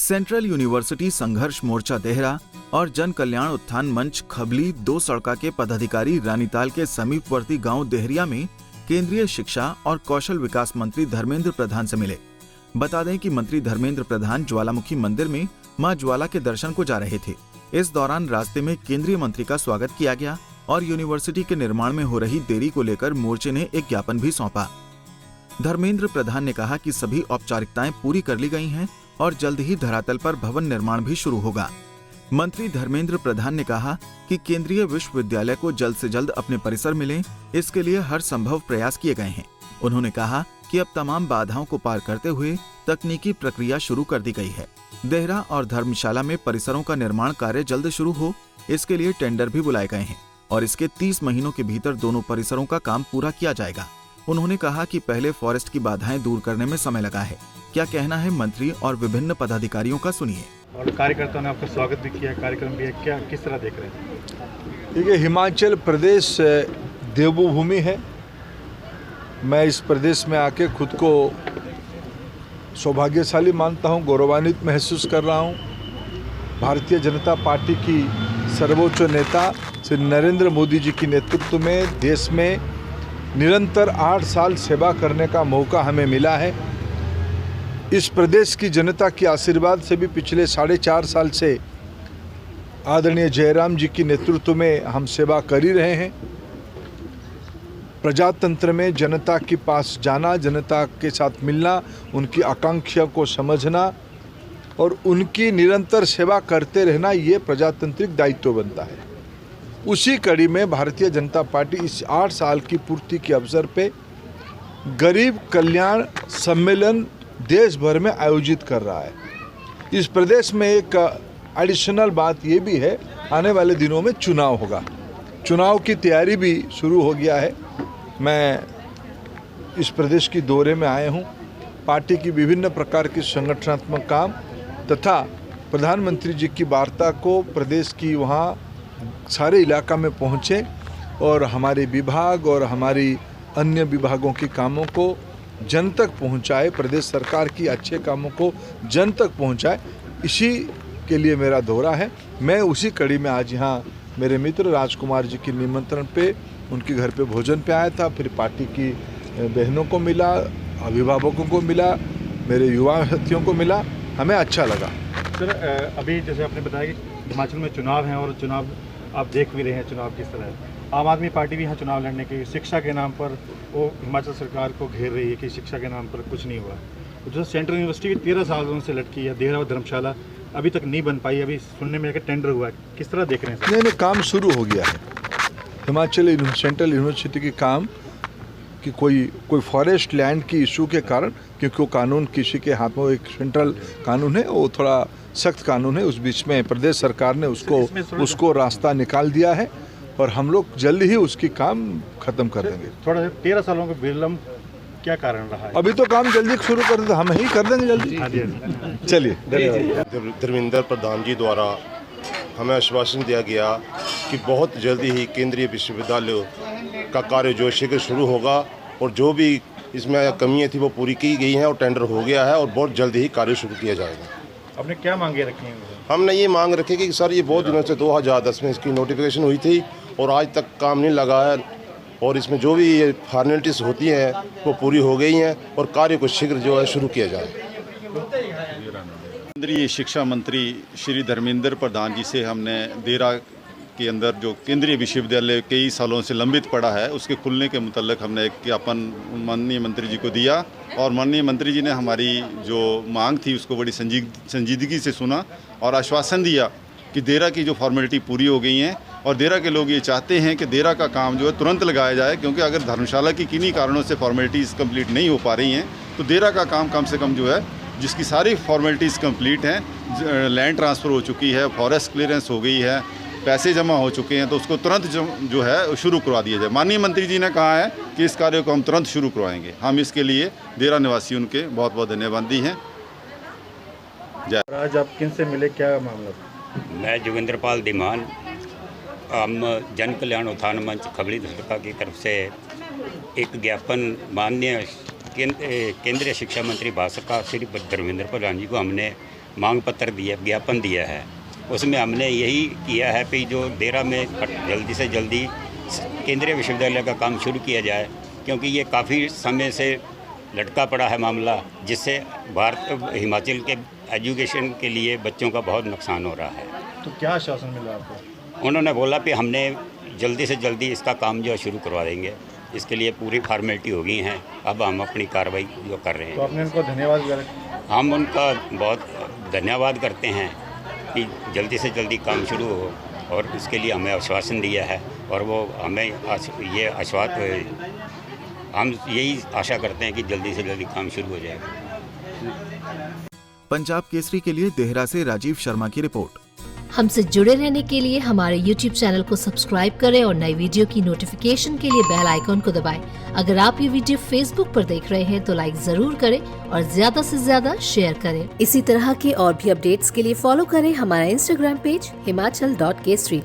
Central university संघर्ष मोर्चा देहरा और जन कल्याण उत्थान मंच खबली दो सड़का के पदाधिकारी रानीताल के समीपवर्ती गांव देहरिया में केंद्रीय शिक्षा और कौशल विकास मंत्री धर्मेंद्र प्रधान से मिले। बता दें कि मंत्री धर्मेंद्र प्रधान ज्वालामुखी मंदिर में मां ज्वाला के दर्शन को जा रहे थे। इस दौरान रास्ते में केंद्रीय मंत्री का स्वागत किया गया और यूनिवर्सिटी के निर्माण में हो रही देरी को लेकर मोर्चे ने एक ज्ञापन भी सौंपा। धर्मेंद्र प्रधान ने कहा कि सभी औपचारिकताएं पूरी कर ली गई हैं और जल्द ही धरातल पर भवन निर्माण भी शुरू होगा। मंत्री धर्मेंद्र प्रधान ने कहा कि केंद्रीय विश्वविद्यालय को जल्द से जल्द अपने परिसर मिले, इसके लिए हर संभव प्रयास किए गए हैं। उन्होंने कहा कि अब तमाम बाधाओं को पार करते हुए तकनीकी प्रक्रिया शुरू कर दी गई है। देहरा और धर्मशाला में परिसरों का निर्माण कार्य जल्द शुरू हो, इसके लिए टेंडर भी बुलाए गए हैं और इसके 30 महीनों के भीतर दोनों परिसरों का काम पूरा किया जाएगा। उन्होंने कहा कि पहले फॉरेस्ट की बाधाएं दूर करने में समय लगा है। क्या कहना है मंत्री और विभिन्न पदाधिकारियों का, सुनिए। और कार्यकर्ताओं ने आपका स्वागत भी किया, कार्यक्रम भी है, क्या किस तरह देख रहे हैं? देखिए, हिमाचल प्रदेश देवभूमि है। मैं इस प्रदेश में आके खुद को सौभाग्यशाली मानता हूँ, गौरवान्वित महसूस कर रहा हूँ। भारतीय जनता पार्टी की सर्वोच्च नेता श्री नरेंद्र मोदी जी के नेतृत्व में देश में निरंतर 8 साल सेवा करने का मौका हमें मिला है। इस प्रदेश की जनता के आशीर्वाद से भी पिछले 4.5 साल से आदरणीय जयराम जी के नेतृत्व में हम सेवा कर ही रहे हैं। प्रजातंत्र में जनता के पास जाना, जनता के साथ मिलना, उनकी आकांक्षा को समझना और उनकी निरंतर सेवा करते रहना, ये प्रजातांत्रिक दायित्व बनता है। उसी कड़ी में भारतीय जनता पार्टी इस 8 साल की पूर्ति के अवसर पे गरीब कल्याण सम्मेलन देश भर में आयोजित कर रहा है। इस प्रदेश में एक एडिशनल बात ये भी है, आने वाले दिनों में चुनाव होगा। चुनाव की तैयारी भी शुरू हो गया है। मैं इस प्रदेश की दौरे में आए हूँ। पार्टी की विभिन्न प्रकार की संगठनात्मक काम तथा प्रधानमंत्री जी की वार्ता को प्रदेश की वहाँ सारे इलाका में पहुँचे और हमारे विभाग और हमारी अन्य विभागों के कामों को जन तक पहुँचाए, प्रदेश सरकार की अच्छे कामों को जन तक पहुँचाए, इसी के लिए मेरा दौरा है। मैं उसी कड़ी में आज यहाँ मेरे मित्र राजकुमार जी के निमंत्रण पे उनके घर पे भोजन पे आया था। फिर पार्टी की बहनों को मिला, अभिभावकों को मिला, मेरे युवा साथियों को मिला, हमें अच्छा लगा। सर, अभी जैसे आपने बताया कि हिमाचल में चुनाव हैं और चुनाव आप देख भी रहे हैं, चुनाव किस तरह है। आम आदमी पार्टी भी यहाँ चुनाव लड़ने की शिक्षा के नाम पर वो हिमाचल सरकार को घेर रही है कि शिक्षा के नाम पर कुछ नहीं हुआ। जो सेंट्रल यूनिवर्सिटी 13 सालों से लटकी है, देहरा और धर्मशाला अभी तक नहीं बन पाई। अभी सुनने में टेंडर हुआ है, किस तरह देख रहे हैं? नहीं, काम शुरू हो गया है। हिमाचल सेंट्रल यूनिवर्सिटी के काम कि कोई फॉरेस्ट लैंड की इशू के कारण, क्योंकि वो कानून किसी के हाथ में, एक सेंट्रल कानून है, वो थोड़ा सख्त कानून है, उस बीच में प्रदेश सरकार ने उसको रास्ता निकाल दिया है और हम लोग जल्द ही उसकी काम खत्म कर देंगे। थोड़ा 13 सालों का विलंब क्या कारण रहा है? अभी तो काम जल्दी शुरू कर देते, हम ही कर देंगे जल्दी। चलिए, धर्मेंद्र प्रधान जी द्वारा हमें आश्वासन दिया गया कि बहुत जल्दी ही केंद्रीय विश्वविद्यालय का कार्य जो शीघ्र शुरू होगा और जो भी इसमें कमियां थी वो पूरी की गई हैं और टेंडर हो गया है और बहुत जल्दी ही कार्य शुरू किया जाएगा। आपने क्या मांगे रखी हैं? हमने ये मांग रखी कि सर, ये बहुत दिनों से 2010 में इसकी नोटिफिकेशन हुई थी और आज तक काम नहीं लगा है और इसमें जो भी ये फॉर्मेलिटीज़ होती हैं वो पूरी हो गई हैं और कार्य को शीघ्र जो है शुरू किया जाए। केंद्रीय शिक्षा मंत्री श्री धर्मेंद्र प्रधान जी से हमने देहरा के अंदर जो केंद्रीय विश्वविद्यालय कई सालों से लंबित पड़ा है, उसके खुलने के मुतल्लिक हमने एक ज्ञापन माननीय मंत्री जी को दिया और माननीय मंत्री जी ने हमारी जो मांग थी उसको बड़ी संजीदगी से सुना और आश्वासन दिया कि देहरा की जो फॉर्मेलिटी पूरी हो गई हैं और देहरा के लोग ये चाहते हैं कि देहरा का काम जो है तुरंत लगाया जाए, क्योंकि अगर धर्मशाला की किन्हीं कारणों से फॉर्मेलिटीज़ कंप्लीट नहीं हो पा रही हैं तो देहरा का काम से कम जो है, जिसकी सारी फॉर्मेलिटीज़ कंप्लीट हैं, लैंड ट्रांसफ़र हो चुकी है, फॉरेस्ट क्लियरेंस हो गई है, पैसे जमा हो चुके हैं, तो उसको तुरंत जो है शुरू करवा दिया जाए। माननीय मंत्री जी ने कहा है कि इस कार्य को हम तुरंत शुरू करवाएंगे। हम इसके लिए देहरा निवासी उनके बहुत बहुत धन्यवादी हैं। आज आप किन से मिले, क्या मामला? मैं जोगिंद्रपाल धीमान, हम जन कल्याण उत्थान मंच खबली सरकार की तरफ से एक ज्ञापन माननीय केंद्रीय शिक्षा मंत्री भारत सरकार श्री धर्मेंद्र प्रधान जी को हमने मांग पत्र दिया, ज्ञापन दिया है। उसमें हमने यही किया है कि जो देरा में जल्दी से जल्दी केंद्रीय विश्वविद्यालय का काम शुरू किया जाए, क्योंकि ये काफ़ी समय से लटका पड़ा है मामला, जिससे हिमाचल के एजुकेशन के लिए बच्चों का बहुत नुकसान हो रहा है। तो क्या आश्वासन मिला आपको? उन्होंने बोला कि हमने जल्दी से जल्दी इसका काम जो है शुरू करवा देंगे, इसके लिए पूरी फॉर्मेलिटी हो गई हैं, अब हम अपनी कार्रवाई जो कर रहे तो हैं। आपने उनको धन्यवाद दिया? हम उनका बहुत धन्यवाद करते हैं कि जल्दी से जल्दी काम शुरू हो, और इसके लिए हमें आश्वासन दिया है, और वो हमें ये हम यही आशा करते हैं कि जल्दी से जल्दी काम शुरू हो जाएगा। पंजाब केसरी के लिए देहरा से राजीव शर्मा की रिपोर्ट। हमसे जुड़े रहने के लिए हमारे YouTube चैनल को सब्सक्राइब करें और नई वीडियो की नोटिफिकेशन के लिए बेल आइकॉन को दबाएं। अगर आप ये वीडियो Facebook पर देख रहे हैं तो लाइक जरूर करें और ज्यादा से ज्यादा शेयर करें। इसी तरह के और भी अपडेट्स के लिए फॉलो करें हमारा Instagram पेज himachal.kesari।